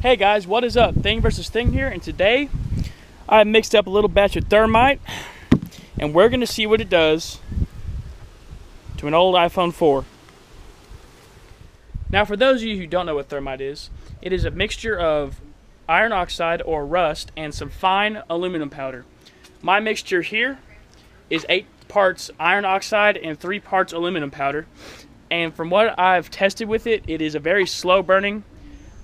Hey guys, what is up? Thing versus Thing here, and today I mixed up a little batch of Thermite, and we're going to see what it does to an old iPhone 4. Now, for those of you who don't know what Thermite is, it is a mixture of iron oxide or rust and some fine aluminum powder. My mixture here is 8 parts iron oxide and 3 parts aluminum powder, and from what I've tested with it, it is a very slow burning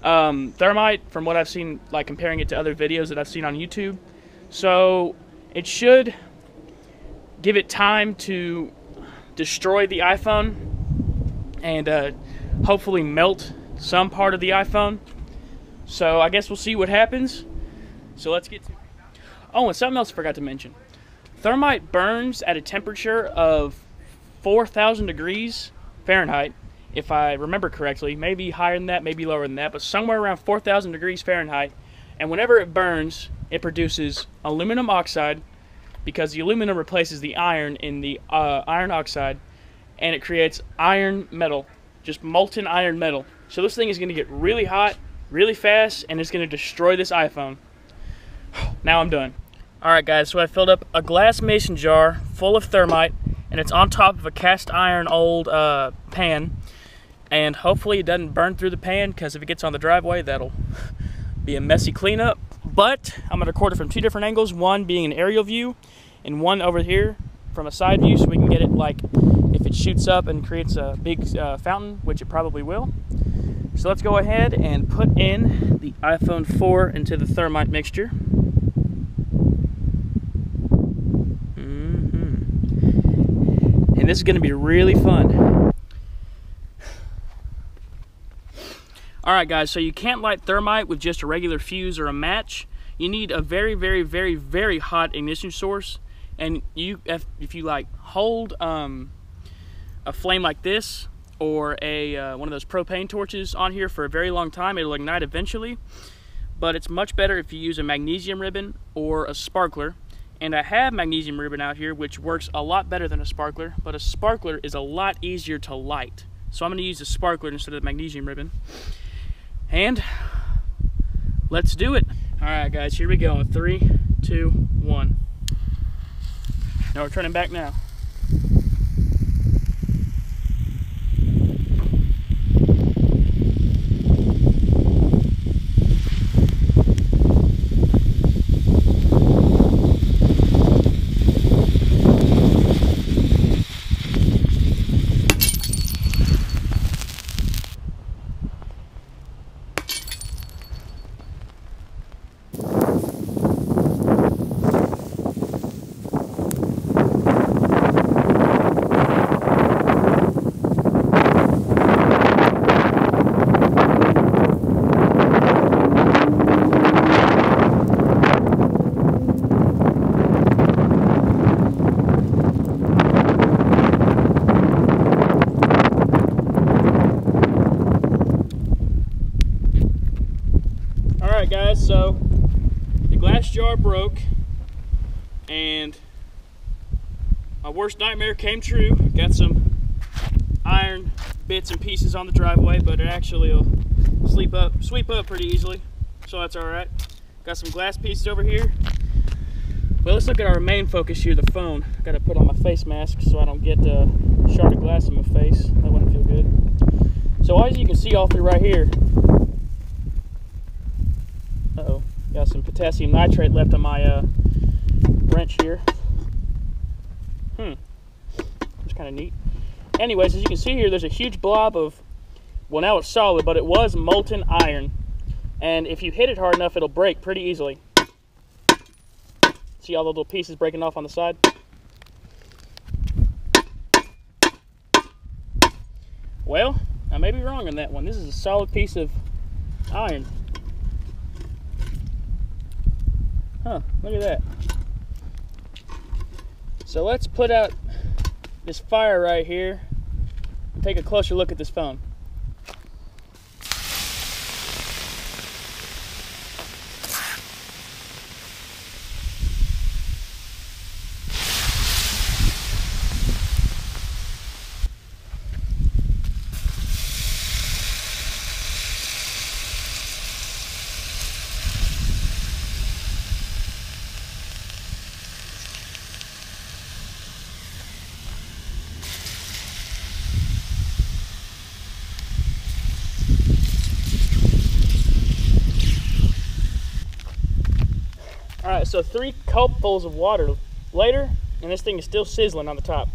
Thermite, from what I've seen, like comparing it to other videos that I've seen on YouTube. So it should give it time to destroy the iPhone and hopefully melt some part of the iPhone. So I guess we'll see what happens. So let's get to it. Oh, and something else I forgot to mention. Thermite burns at a temperature of 4,000 degrees Fahrenheit. If I remember correctly, maybe higher than that, maybe lower than that, but somewhere around 4,000 degrees Fahrenheit. And whenever it burns, it produces aluminum oxide, because the aluminum replaces the iron in the iron oxide, and it creates iron metal, just molten iron metal. So this thing is going to get really hot, really fast, and it's going to destroy this iPhone. Now I'm done. Alright guys, so I filled up a glass mason jar full of Thermite, and it's on top of a cast iron old pan. And hopefully it doesn't burn through the pan, because if it gets on the driveway, that'll be a messy cleanup. But I'm going to record it from 2 different angles, one being an aerial view, and one over here from a side view, so we can get it like if it shoots up and creates a big fountain, which it probably will. So let's go ahead and put in the iPhone 4 into the Thermite mixture. And this is going to be really fun. Alright guys, so you can't light Thermite with just a regular fuse or a match. You need a very, very, very, very hot ignition source. And if you like hold a flame like this, or one of those propane torches on here for a very long time, it'll ignite eventually. But it's much better if you use a magnesium ribbon or a sparkler. And I have magnesium ribbon out here, which works a lot better than a sparkler, but a sparkler is a lot easier to light. So I'm going to use a sparkler instead of the magnesium ribbon. And let's do it. Alright guys, here we go in 3, 2, 1. Now we're turning back now. Alright guys, so the glass jar broke and my worst nightmare came true. Got some iron bits and pieces on the driveway, but it actually will sweep up pretty easily, so that's alright. Got some glass pieces over here. Well, let's look at our main focus here, the phone. Got to put on my face mask so I don't get a shard of glass in my face. That wouldn't feel good. So as you can see all through right here, uh-oh, got some potassium nitrate left on my wrench here. It's kind of neat. Anyways, as you can see here, there's a huge blob of, well, now it's solid, but it was molten iron. And if you hit it hard enough, it'll break pretty easily. See all the little pieces breaking off on the side? Well, I may be wrong on that one. This is a solid piece of iron. Huh, look at that. So let's put out this fire right here and take a closer look at this phone. Alright, so 3 cupfuls of water later, and this thing is still sizzling on the top.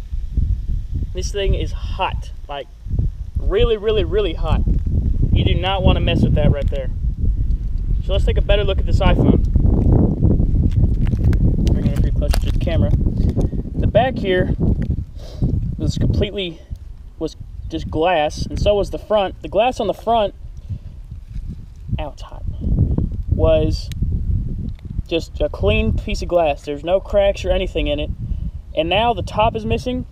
This thing is hot, like really, really, really hot. You do not want to mess with that right there. So let's take a better look at this iPhone. Bring it pretty close to the camera. The back here was just glass, and so was the front. The glass on the front, ow, it's hot, was just a clean piece of glass. There's no cracks or anything in it. And now the top is missing,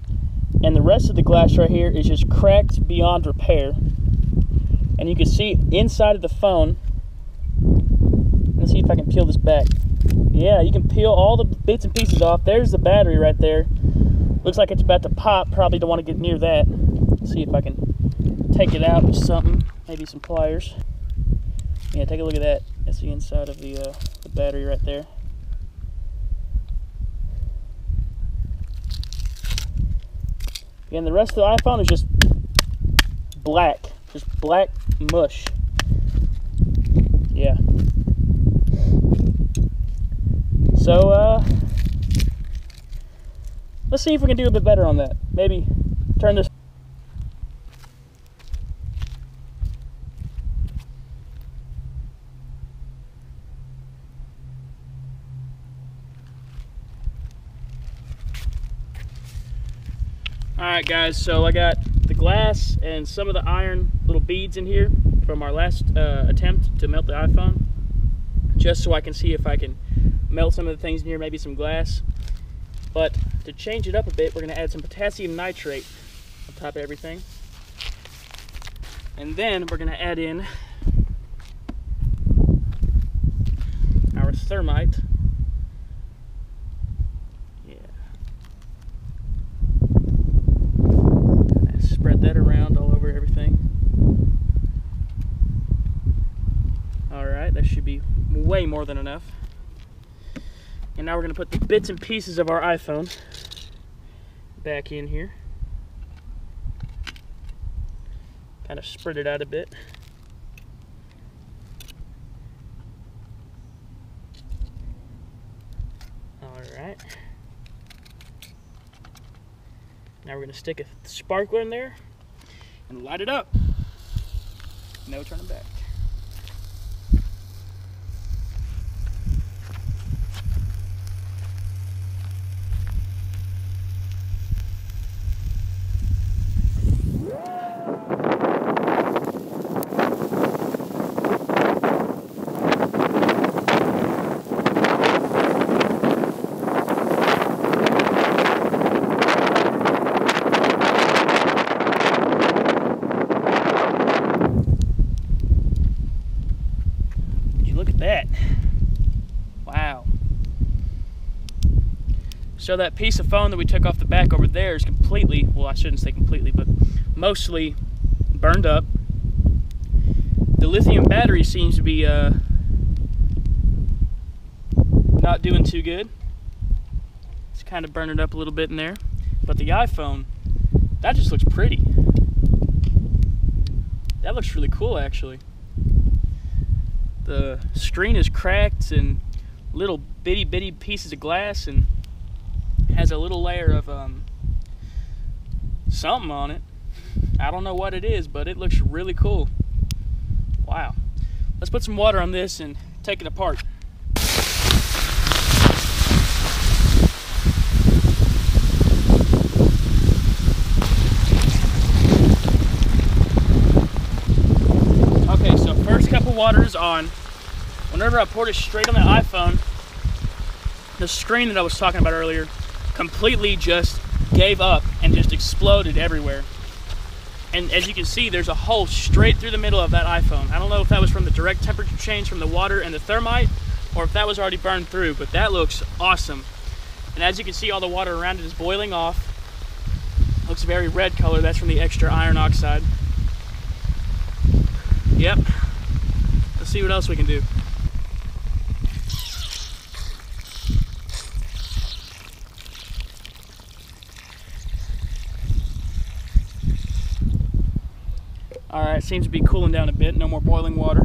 and the rest of the glass right here is just cracked beyond repair. And you can see inside of the phone. Let's see if I can peel this back. Yeah, you can peel all the bits and pieces off. There's the battery right there. Looks like it's about to pop. Probably don't want to get near that. Let's see if I can take it out with something, maybe some pliers. Yeah, take a look at that. That's the inside of the battery right there. And the rest of the iPhone is just black mush. Yeah. So let's see if we can do a bit better on that. Maybe turn this. Alright guys, so I got the glass and some of the iron little beads in here from our last attempt to melt the iPhone, just so I can see if I can melt some of the things in here, maybe some glass. But to change it up a bit, we're going to add some potassium nitrate on top of everything. And then we're going to add in our Thermite. Spread that around all over everything. Alright, that should be way more than enough. And now we're going to put the bits and pieces of our iPhone back in here. Kind of spread it out a bit. Alright. Now we're going to stick a sparkler in there and light it up. No turning back. Look at that. Wow. So that piece of phone that we took off the back over there is completely, well, I shouldn't say completely, but mostly burned up. The lithium battery seems to be not doing too good. It's kind of burning up a little bit in there. But the iPhone, that just looks pretty. That looks really cool, actually. The screen is cracked and little bitty pieces of glass, and has a little layer of something on it. I don't know what it is, but it looks really cool. Wow. Let's put some water on this and take it apart. Okay, so first cup of water is on. Whenever I poured it straight on the iPhone, the screen that I was talking about earlier completely just gave up and just exploded everywhere. And as you can see, there's a hole straight through the middle of that iPhone. I don't know if that was from the direct temperature change from the water and the Thermite, or if that was already burned through, but that looks awesome. And as you can see, all the water around it is boiling off. Looks very red color. That's from the extra iron oxide. Yep. Let's see what else we can do. Alright, seems to be cooling down a bit. No more boiling water.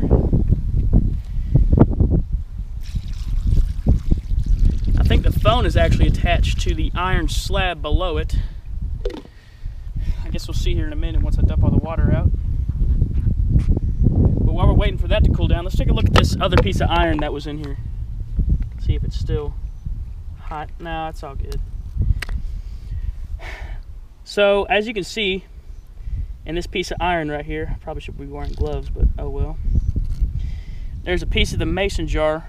phone is actually attached to the iron slab below it. I guess we'll see here in a minute once I dump all the water out. But while we're waiting for that to cool down, let's take a look at this other piece of iron that was in here. See if it's still hot. No, it's all good. So, as you can see, in this piece of iron right here, I probably should be wearing gloves, but oh well. There's a piece of the mason jar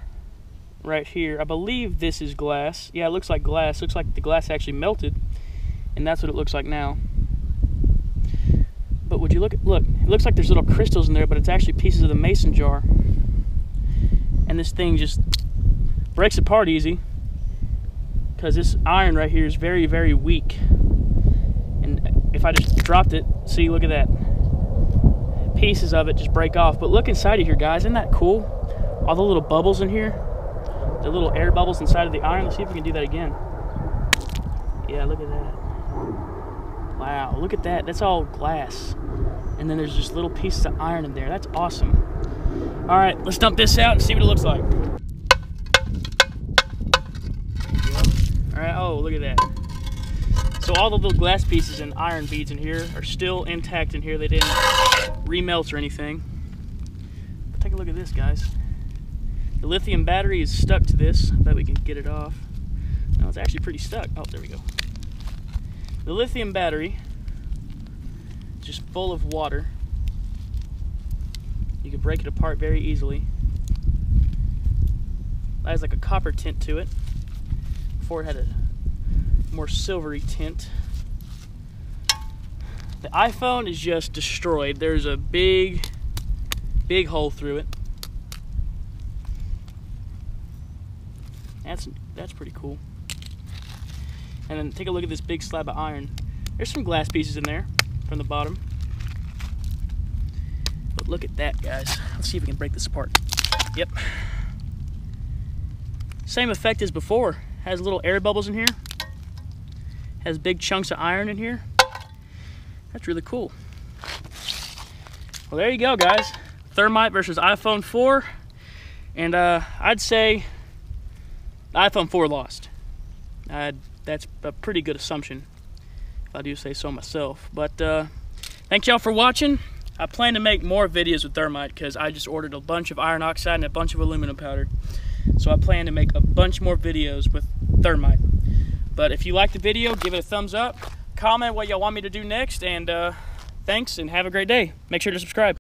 right here. I believe this is glass. Yeah, it looks like glass. Looks like the glass actually melted, and that's what it looks like now. But would you look, it looks like there's little crystals in there, but it's actually pieces of the mason jar. And this thing just breaks apart easy, because this iron right here is very, very weak. And if I just dropped it, see, look at that. Pieces of it just break off. But look inside of here, guys. Isn't that cool? All the little bubbles in here. The little air bubbles inside of the iron. Let's see if we can do that again. Yeah, look at that. Wow, look at that. That's all glass. And then there's just little pieces of iron in there. That's awesome. All right, let's dump this out and see what it looks like. All right, oh, look at that. So all the little glass pieces and iron beads in here are still intact in here. They didn't remelt or anything. But take a look at this, guys. The lithium battery is stuck to this. I bet we can get it off. No, it's actually pretty stuck. Oh, there we go. The lithium battery is just full of water. You can break it apart very easily. It has like a copper tint to it. Before it had a more silvery tint. The iPhone is just destroyed. There's a big hole through it. That's pretty cool. And then take a look at this big slab of iron. There's some glass pieces in there from the bottom. But look at that, guys. Let's see if we can break this apart. Yep. Same effect as before. Has little air bubbles in here. Has big chunks of iron in here. That's really cool. Well, there you go, guys. Thermite versus iPhone 4. And I'd say iPhone 4 lost. That's a pretty good assumption, if I do say so myself. But thank y'all for watching. I plan to make more videos with Thermite because I just ordered a bunch of iron oxide and a bunch of aluminum powder. So I plan to make a bunch more videos with Thermite. But if you like the video, give it a thumbs up. Comment what y'all want me to do next. And thanks and have a great day. Make sure to subscribe.